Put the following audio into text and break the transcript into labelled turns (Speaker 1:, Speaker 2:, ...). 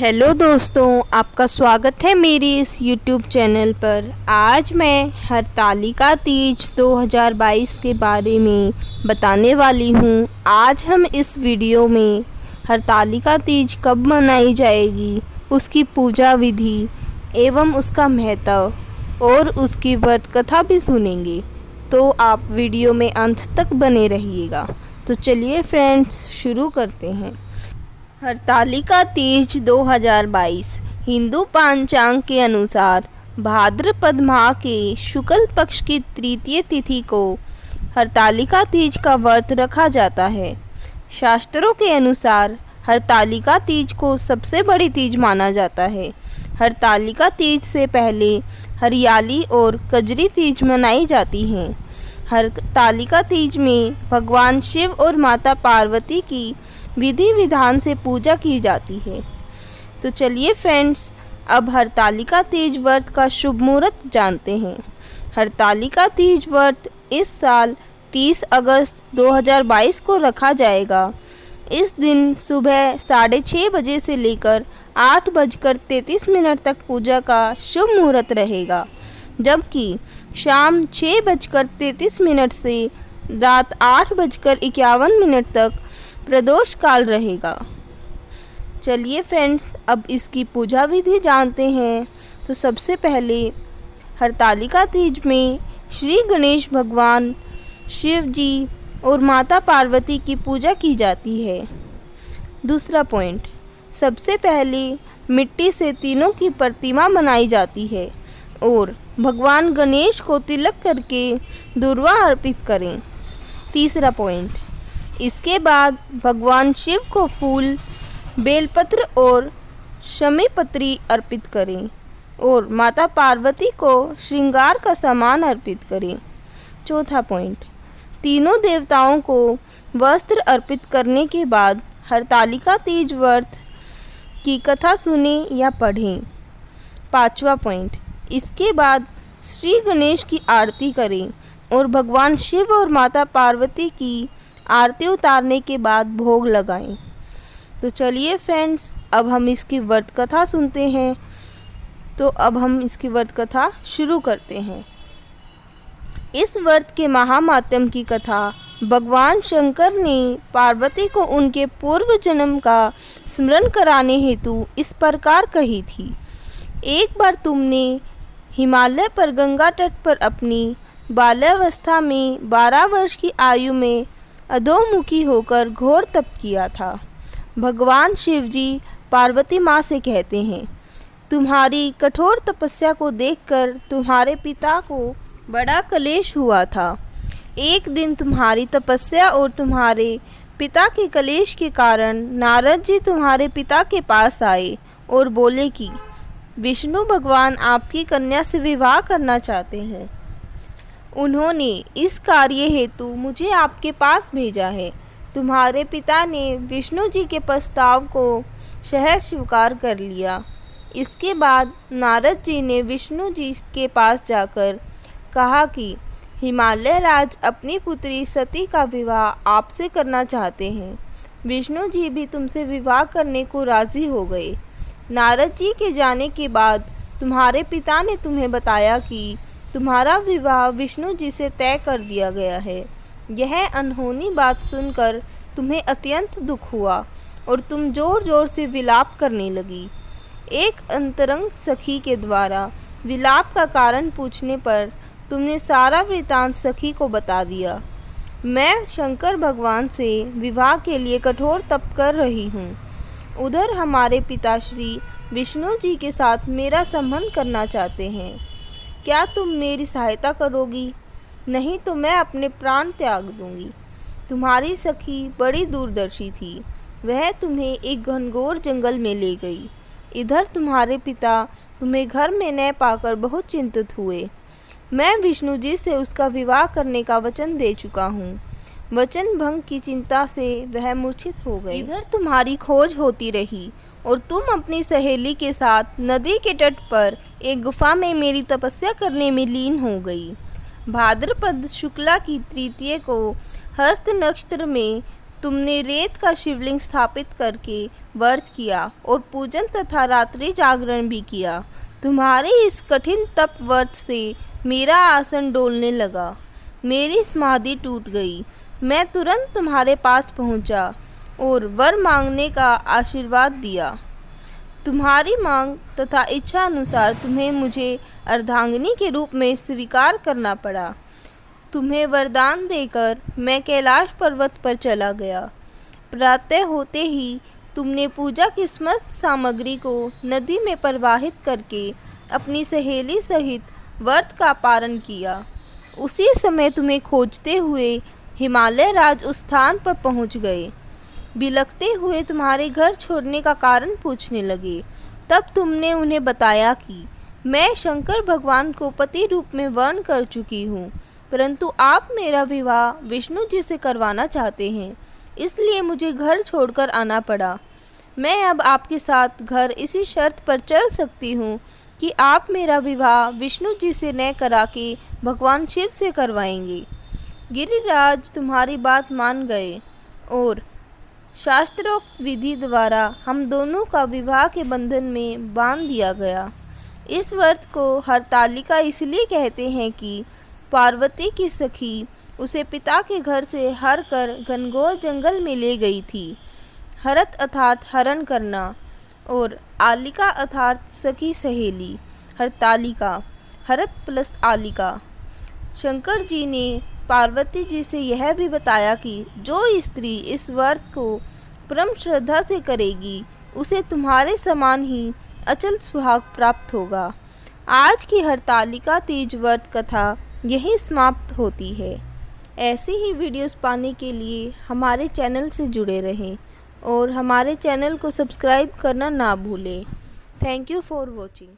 Speaker 1: Hello दोस्तों, आपका स्वागत है मेरी इस YouTube चैनल पर। आज मैं हरतालिका तीज 2022 के बारे में बताने वाली हूँ। आज हम इस वीडियो में हरतालिका तीज कब मनाई जाएगी, उसकी पूजा विधि एवं उसका महत्व और उसकी व्रत कथा भी सुनेंगे। तो आप वीडियो में अंत तक बने रहिएगा। तो चलिए फ्रेंड्स, शुरू करते हैं। हरतालिका तीज 2022 हिंदू पंचांग के अनुसार भाद्रपद माह के शुक्ल पक्ष की तृतीय तिथि को हरतालिका तीज का व्रत रखा जाता है। शास्त्रों के अनुसार हरतालिका तीज को सबसे बड़ी तीज माना जाता है। हरतालिका तीज से पहले हरियाली और कजरी तीज मनाई जाती हैं। हरतालिका तीज में भगवान शिव और माता पार्वती की विधि विधान से पूजा की जाती है। तो चलिए फ्रेंड्स, अब हरतालिका तीज व्रत का शुभ मुहूर्त जानते हैं। हरतालिका तीज व्रत इस साल 30 अगस्त 2022 को रखा जाएगा। इस दिन सुबह 6:30 बजे से लेकर 8:33 तक पूजा का शुभ मुहूर्त रहेगा, जबकि शाम 6:33 से रात 8:51 तक प्रदोष काल रहेगा। चलिए फ्रेंड्स, अब इसकी पूजा विधि जानते हैं। तो सबसे पहले हरतालिका तीज में श्री गणेश भगवान, शिव जी और माता पार्वती की पूजा की जाती है। दूसरा पॉइंट, सबसे पहले मिट्टी से तीनों की प्रतिमा बनाई जाती है और भगवान गणेश को तिलक करके दूर्वा अर्पित करें। तीसरा पॉइंट, इसके बाद भगवान शिव को फूल, बेलपत्र और शमी पत्री अर्पित करें और माता पार्वती को श्रृंगार का सामान अर्पित करें। चौथा पॉइंट, तीनों देवताओं को वस्त्र अर्पित करने के बाद हरतालिका तीज व्रत की कथा सुने या पढ़ें। पांचवा पॉइंट, इसके बाद श्री गणेश की आरती करें और भगवान शिव और माता पार्वती की आरती उतारने के बाद भोग लगाएं। तो चलिए फ्रेंड्स, अब हम इसकी व्रत कथा सुनते हैं। तो अब हम इसकी व्रत कथा शुरू करते हैं। इस व्रत के महामात्यम की कथा भगवान शंकर ने पार्वती को उनके पूर्व जन्म का स्मरण कराने हेतु इस प्रकार कही थी। एक बार तुमने हिमालय पर गंगा तट पर अपनी बाल्यावस्था में 12 वर्ष की आयु में अधोमुखी होकर घोर तप किया था। भगवान शिव जी पार्वती माँ से कहते हैं, तुम्हारी कठोर तपस्या को देखकर तुम्हारे पिता को बड़ा कलेश हुआ था। एक दिन तुम्हारी तपस्या और तुम्हारे पिता के कलेश के कारण नारद जी तुम्हारे पिता के पास आए और बोले कि विष्णु भगवान आपकी कन्या से विवाह करना चाहते हैं। उन्होंने इस कार्य हेतु मुझे आपके पास भेजा है। तुम्हारे पिता ने विष्णु जी के प्रस्ताव को सहर्ष स्वीकार कर लिया। इसके बाद नारद जी ने विष्णु जी के पास जाकर कहा कि हिमालय राज अपनी पुत्री सती का विवाह आपसे करना चाहते हैं। विष्णु जी भी तुमसे विवाह करने को राजी हो गए। नारद जी के जाने के बाद तुम्हारे पिता ने तुम्हें बताया कि तुम्हारा विवाह विष्णु जी से तय कर दिया गया है। यह अनहोनी बात सुनकर तुम्हें अत्यंत दुख हुआ और तुम जोर जोर से विलाप करने लगी। एक अंतरंग सखी के द्वारा विलाप का कारण पूछने पर तुमने सारा वृतांत सखी को बता दिया। मैं शंकर भगवान से विवाह के लिए कठोर तप कर रही हूँ। उधर हमारे पिताश्री विष्णु जी के साथ मेरा संबंध करना चाहते हैं। क्या तुम मेरी सहायता करोगी? नहीं तो मैं अपने प्राण त्याग दूंगी। तुम्हारी सखी बड़ी दूरदर्शी थी। वह तुम्हें एक घनघोर जंगल में ले गई। इधर तुम्हारे पिता तुम्हें घर में न पाकर बहुत चिंतित हुए। मैं विष्णु जी से उसका विवाह करने का वचन दे चुका हूँ। वचन भंग की चिंता से वह मूर्छित हो गई। इधर तुम्हारी खोज होती रही और तुम अपनी सहेली के साथ नदी के तट पर एक गुफा में मेरी तपस्या करने में लीन हो गई। भाद्रपद शुक्ला की तृतीय को हस्त नक्षत्र में तुमने रेत का शिवलिंग स्थापित करके व्रत किया और पूजन तथा रात्रि जागरण भी किया। तुम्हारे इस कठिन तप व्रत से मेरा आसन डोलने लगा, मेरी समाधि टूट गई। मैं तुरंत तुम्हारे पास पहुंचा और वर मांगने का आशीर्वाद दिया। तुम्हारी मांग तथा इच्छा अनुसार तुम्हें मुझे अर्धांगिनी के रूप में स्वीकार करना पड़ा। तुम्हें वरदान देकर मैं कैलाश पर्वत पर चला गया। प्रातः होते ही तुमने पूजा की समस्त सामग्री को नदी में प्रवाहित करके अपनी सहेली सहित व्रत का पारण किया। उसी समय तुम्हें खोजते हुए हिमालय राज उस स्थान पर पहुंच गए। बिलखते हुए तुम्हारे घर छोड़ने का कारण पूछने लगे। तब तुमने उन्हें बताया कि मैं शंकर भगवान को पति रूप में वर्ण कर चुकी हूँ, परंतु आप मेरा विवाह विष्णु जी से करवाना चाहते हैं, इसलिए मुझे घर छोड़कर आना पड़ा। मैं अब आपके साथ घर इसी शर्त पर चल सकती हूँ कि आप मेरा विवाह विष्णु जी से न करा के भगवान शिव से करवाएंगे। गिरिराज तुम्हारी बात मान गए और शास्त्रोक्त विधि द्वारा हम दोनों का विवाह के बंधन में बांध दिया गया। इस व्रत को हरतालिका इसलिए कहते हैं कि पार्वती की सखी उसे पिता के घर से हर कर घनघोर जंगल में ले गई थी। हरत अर्थात हरण करना और आलिका अर्थात सखी सहेली। हरतालिका हरत प्लस आलिका। शंकर जी ने पार्वती जी से यह भी बताया कि जो स्त्री इस व्रत को परम श्रद्धा से करेगी उसे तुम्हारे समान ही अचल सुहाग प्राप्त होगा। आज की हरतालिका तीज व्रत कथा यहीं समाप्त होती है। ऐसी ही वीडियोस पाने के लिए हमारे चैनल से जुड़े रहें और हमारे चैनल को सब्सक्राइब करना ना भूलें। Thank you for watching.